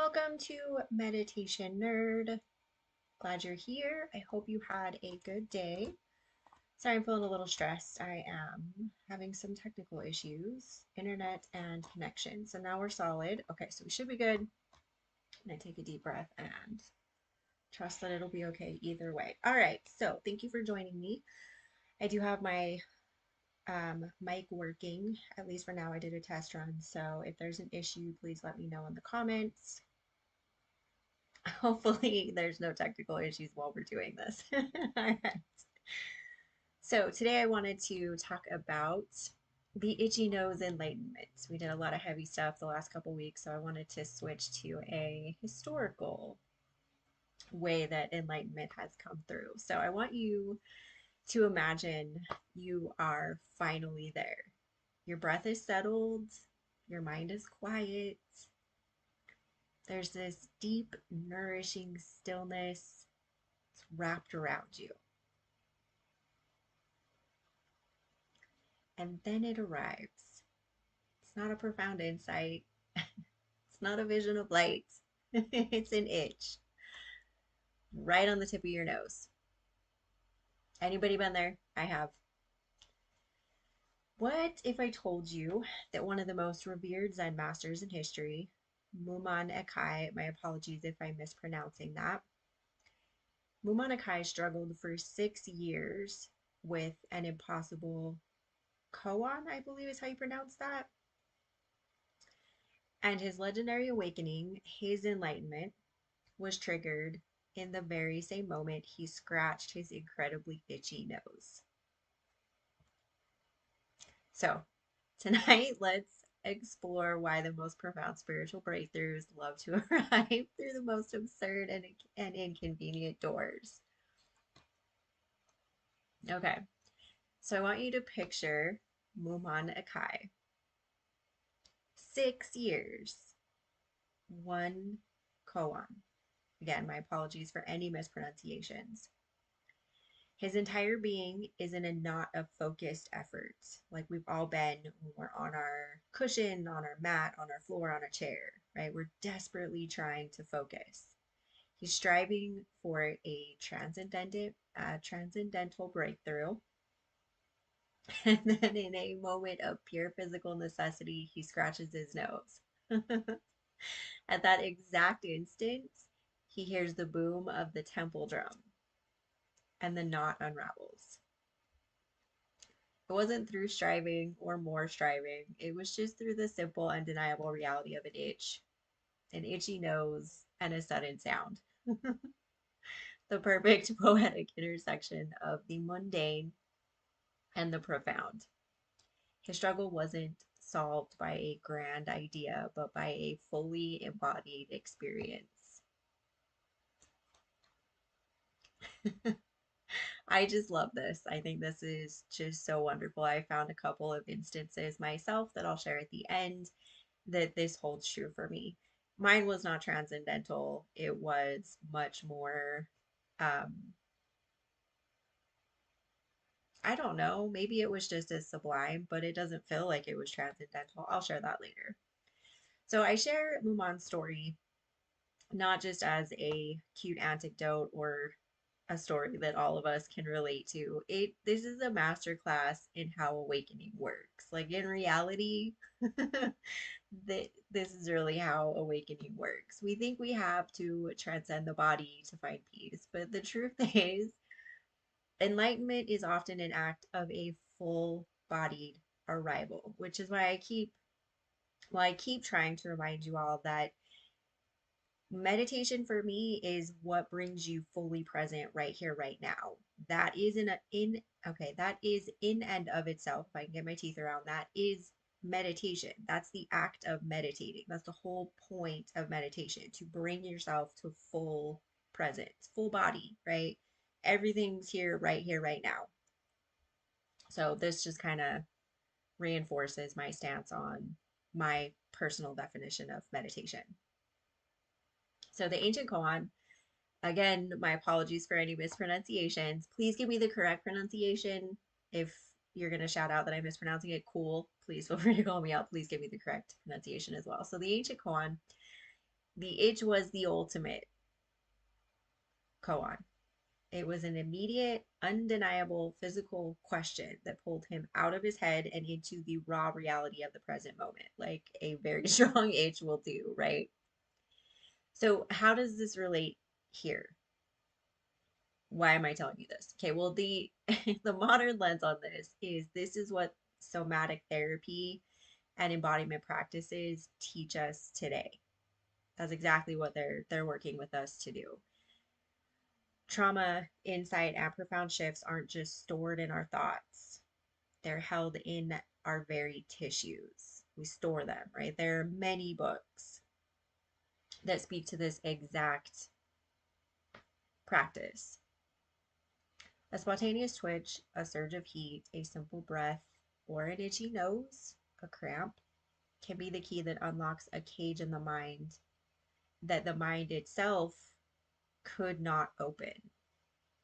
Welcome to Meditation Nerd. Glad you're here. I hope you had a good day. Sorry, I'm feeling a little stressed. I am having some technical issues, internet and connection. So now we're solid. Okay, so we should be good. I'm gonna take a deep breath and trust that it'll be okay either way. All right, so thank you for joining me. I do have my mic working, at least for now. I did a test run. So if there's an issue, please let me know in the comments. Hopefully, there's no technical issues while we're doing this. All right. So, today I wanted to talk about the itchy nose enlightenment. We did a lot of heavy stuff the last couple weeks, so I wanted to switch to a historical way that enlightenment has come through. So, I want you to imagine you are finally there. Your breath is settled, your mind is quiet, there's this deep, nourishing stillness wrapped around you. And then it arrives. It's not a profound insight. It's not a vision of light. It's an itch right on the tip of your nose. Anybody been there? I have. What if I told you that one of the most revered Zen masters in history, Mumon Ekai, my apologies if I'm mispronouncing that, Mumon Ekai struggled for 6 years with an impossible koan, I believe is how you pronounce that. And his legendary awakening, his enlightenment, was triggered in the very same moment he scratched his incredibly itchy nose. So, tonight, let's explore why the most profound spiritual breakthroughs love to arrive through the most absurd and inconvenient doors. Okay, so I want you to picture Mumon Ekai. 6 years, one koan. Again, my apologies for any mispronunciations. His entire being is in a knot of focused effort, like we've all been when we're on our cushion, on our mat, on our floor, on a chair, right? We're desperately trying to focus. He's striving for a transcendental breakthrough. And then, in a moment of pure physical necessity, he scratches his nose. At that exact instant, he hears the boom of the temple drum, and the knot unravels. It wasn't through striving or more striving. It was just through the simple, undeniable reality of an itchy nose, and a sudden sound. The perfect poetic intersection of the mundane and the profound. His struggle wasn't solved by a grand idea, but by a fully embodied experience. I just love this. I think this is just so wonderful. I found a couple of instances myself that I'll share at the end that this holds true for me. Mine was not transcendental, it was much more, um, I don't know, maybe it was just as sublime, but it doesn't feel like it was transcendental. I'll share that later. So I share Mumon's story not just as a cute anecdote or a story that all of us can relate to. This is a masterclass in how awakening works. Like in reality, this is really how awakening works. We think we have to transcend the body to find peace, but the truth is, enlightenment is often an act of a full-bodied arrival, which is why I keep trying to remind you all that meditation for me is what brings you fully present right here, right now. That is that is in and of itself, if I can get my teeth around that, is meditation. That's the act of meditating. That's the whole point of meditation, to bring yourself to full presence, full body, right? Everything's here, right now. So this just kind of reinforces my stance on my personal definition of meditation. So the ancient koan, again, my apologies for any mispronunciations. Please give me the correct pronunciation. If you're going to shout out that I'm mispronouncing it, cool. Please feel free to call me out. Please give me the correct pronunciation as well. So the ancient koan The itch was the ultimate koan. It was an immediate, undeniable physical question that pulled him out of his head and into the raw reality of the present moment, like a very strong itch will do, right? So, how does this relate here? Why am I telling you this? Okay, well, the the modern lens on this is what somatic therapy and embodiment practices teach us today. That's exactly what they're working with us to do. Trauma, insight, and profound shifts aren't just stored in our thoughts. They're held in our very tissues. We store them, right? There are many books that speak to this exact practice. A spontaneous twitch, a surge of heat, a simple breath, or an itchy nose, a cramp, can be the key that unlocks a cage in the mind that the mind itself could not open,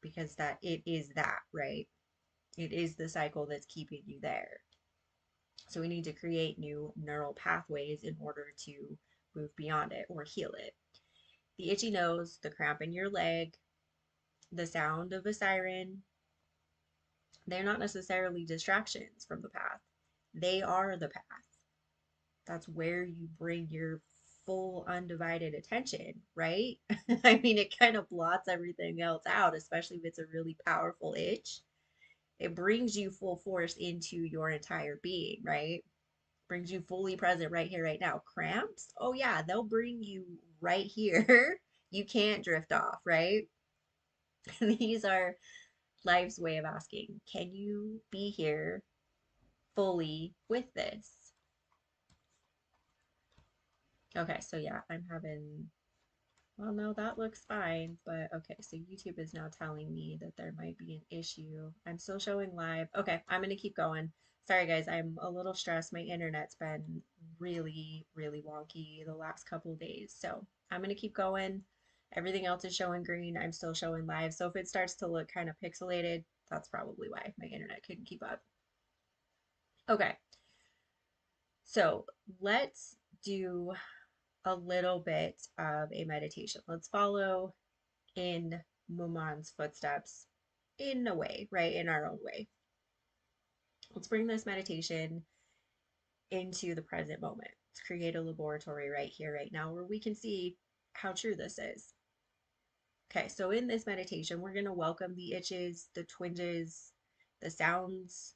because that it is that, right? It is the cycle that's keeping you there. So we need to create new neural pathways in order to move beyond it or heal it. The itchy nose, the cramp in your leg, the sound of a siren, they're not necessarily distractions from the path. They are the path. That's where you bring your full undivided attention, right? I mean, it kind of blots everything else out, especially if it's a really powerful itch. It brings you full force into your entire being, right? Brings you fully present right here, right now. Cramps? Oh, yeah, they'll bring you right here. You can't drift off, right? These are life's way of asking, can you be here fully with this? Okay, so yeah, I'm having, well, no, that looks fine, but okay, so YouTube is now telling me that there might be an issue. I'm still showing live. Okay, I'm gonna keep going. Sorry guys, I'm a little stressed. My internet's been really, really wonky the last couple of days. So I'm gonna keep going. Everything else is showing green. I'm still showing live. So if it starts to look kind of pixelated, that's probably why my internet couldn't keep up. Okay, so let's do a little bit of a meditation. Let's follow in Mumon's footsteps in a way, right? In our own way. Let's bring this meditation into the present moment. Let's create a laboratory right here, right now, where we can see how true this is. Okay, so in this meditation, we're going to welcome the itches, the twinges, the sounds,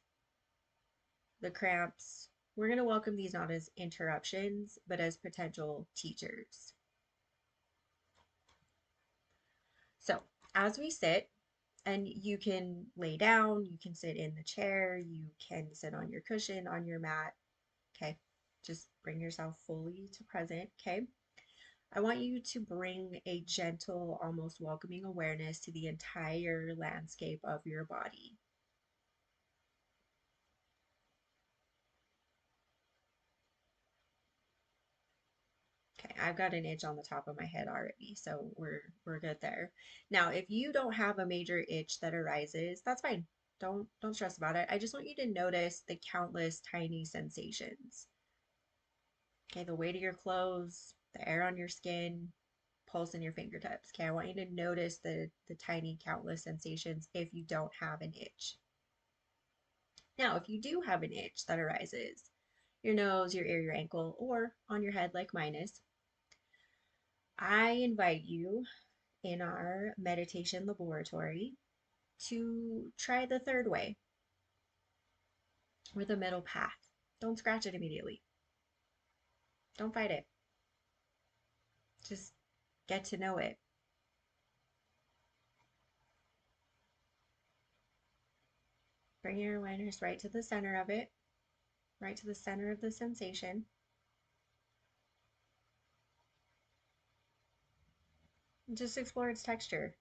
the cramps. We're going to welcome these not as interruptions, but as potential teachers. So as we sit, and you can lay down, you can sit in the chair, you can sit on your cushion, on your mat. Okay, just bring yourself fully to present. Okay, I want you to bring a gentle, almost welcoming awareness to the entire landscape of your body. Okay, I've got an itch on the top of my head already, so we're good there. Now, if you don't have a major itch that arises, that's fine. Don't stress about it. I just want you to notice the countless tiny sensations. Okay, the weight of your clothes, the air on your skin, pulse in your fingertips. Okay, I want you to notice the tiny countless sensations if you don't have an itch. Now, if you do have an itch that arises, your nose, your ear, your ankle, or on your head like mine is, I invite you in our meditation laboratory to try the third way, or the middle path. Don't scratch it immediately. Don't fight it. Just get to know it. Bring your awareness right to the center of it, right to the center of the sensation. And just explore its texture.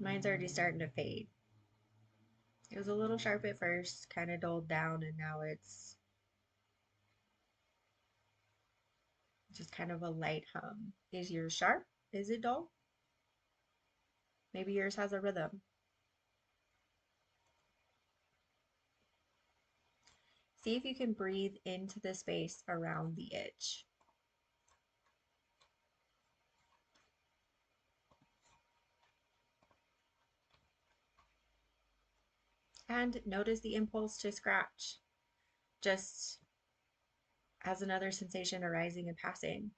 Mine's already starting to fade. It was a little sharp at first, kind of dulled down, and now it's just kind of a light hum. Is yours sharp? Is it dull? Maybe yours has a rhythm. See if you can breathe into the space around the itch. And notice the impulse to scratch, just as another sensation arising and passing.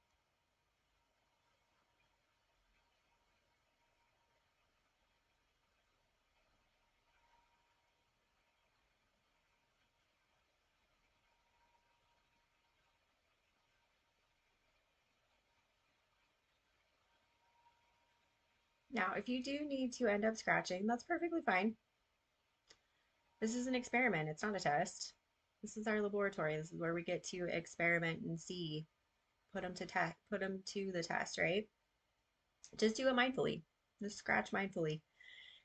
Now, if you do need to end up scratching, that's perfectly fine. This is an experiment, it's not a test. This is our laboratory. This is where we get to experiment and see, put them to the test, right? Just do it mindfully. Just scratch mindfully.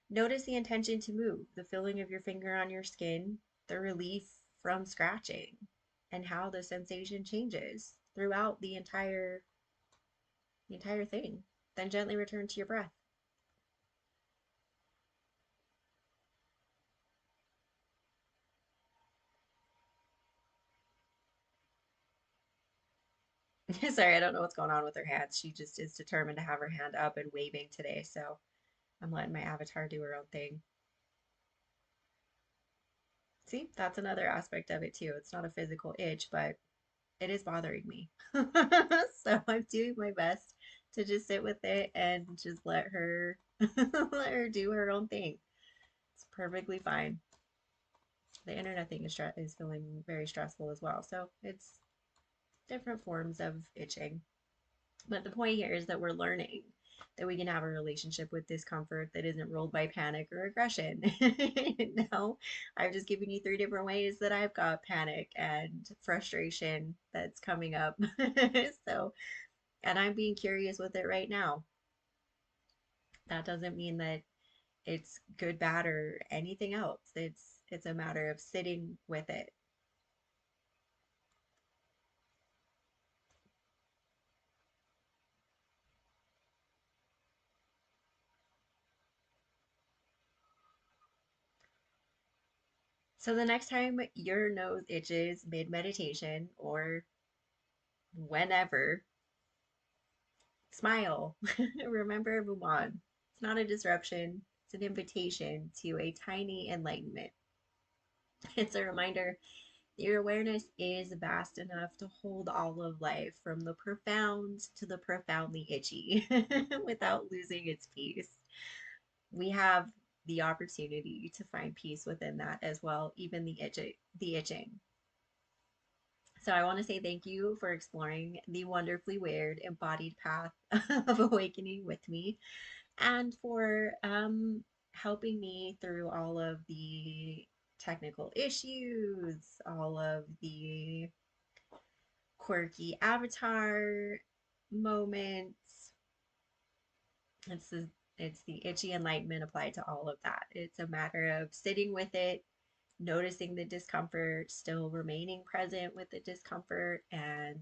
Notice the intention to move, the feeling of your finger on your skin, the relief from scratching, and how the sensation changes throughout the entire thing. Then gently return to your breath. Sorry, I don't know what's going on with her hands. She just is determined to have her hand up and waving today, so I'm letting my avatar do her own thing. See, that's another aspect of it too. It's not a physical itch, but it is bothering me. So I'm doing my best to just sit with it and just let her let her do her own thing. It's perfectly fine. The internet thing is feeling very stressful as well. So it's different forms of itching. But the point here is that we're learning that we can have a relationship with discomfort that isn't ruled by panic or aggression. Now, I've just given you 3 different ways that I've got panic and frustration that's coming up. So, and I'm being curious with it right now. That doesn't mean that it's good, bad, or anything else. It's a matter of sitting with it. So the next time your nose itches mid meditation or whenever, smile. Remember Mumon. It's not a disruption, it's an invitation to a tiny enlightenment. It's a reminder that your awareness is vast enough to hold all of life, from the profound to the profoundly itchy, without losing its peace. We have the opportunity to find peace within that as well, even the itching. So I want to say thank you for exploring the wonderfully weird embodied path of awakening with me, and for helping me through all of the technical issues, all of the quirky avatar moments. It's the it's the itchy enlightenment applied to all of that. It's a matter of sitting with it, noticing the discomfort, still remaining present with the discomfort, and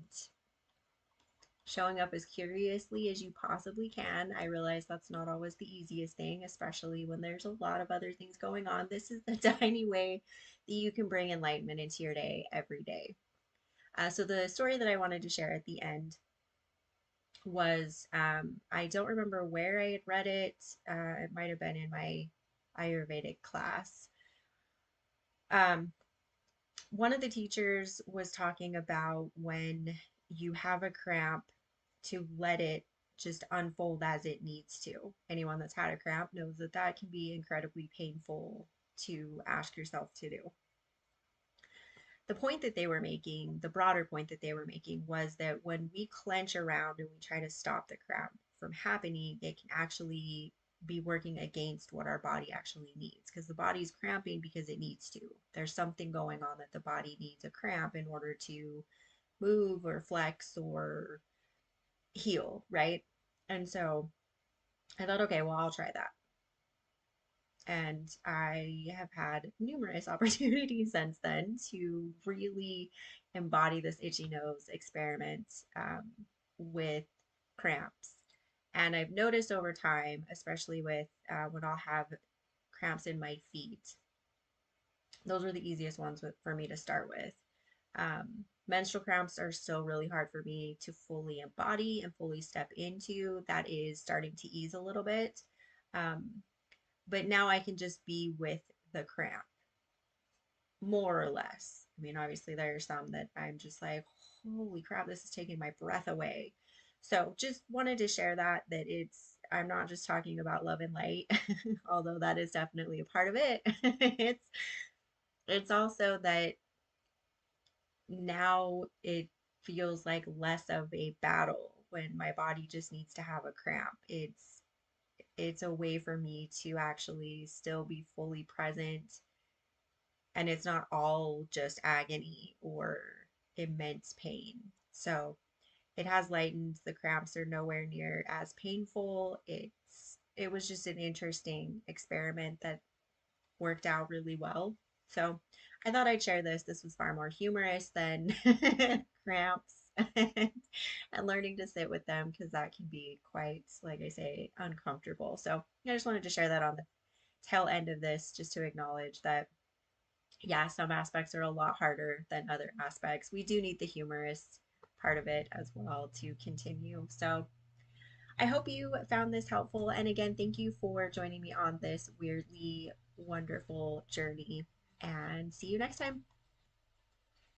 showing up as curiously as you possibly can. I realize that's not always the easiest thing, especially when there's a lot of other things going on. This is the tiny way that you can bring enlightenment into your day every day. So, the story that I wanted to share at the end was, I don't remember where I had read it. It might have been in my Ayurvedic class. Um, One of the teachers was talking about when you have a cramp, to let it just unfold as it needs to. Anyone that's had a cramp knows that that can be incredibly painful to ask yourself to do. The point that they were making, the broader point that they were making, was that when we clench around and we try to stop the cramp from happening, it can actually be working against what our body actually needs, because the body's cramping because it needs to. There's something going on that the body needs a cramp in order to move or flex or heal, right? And so I thought, okay, well, I'll try that. And I have had numerous opportunities since then to really embody this itchy nose experiment, with cramps. And I've noticed over time, especially with when I'll have cramps in my feet, those are the easiest ones for me to start with. Menstrual cramps are still really hard for me to fully embody and fully step into. That is starting to ease a little bit. Um, but now I can just be with the cramp more or less. I mean, obviously, there are some that I'm just like, holy crap, this is taking my breath away. So, just wanted to share I'm not just talking about love and light, although that is definitely a part of it. It's also that now it feels like less of a battle when my body just needs to have a cramp. It's a way for me to actually still be fully present, and it's not all just agony or immense pain. So it has lightened. The cramps are nowhere near as painful. It was just an interesting experiment that worked out really well. So I thought I'd share this. This was far more humorous than cramps and learning to sit with them because that can be quite, like I say, uncomfortable. So I just wanted to share that on the tail end of this just to acknowledge that, yeah, some aspects are a lot harder than other aspects. We do need the humorous part of it as well to continue. So I hope you found this helpful. And again, thank you for joining me on this weirdly wonderful journey. And see you next time.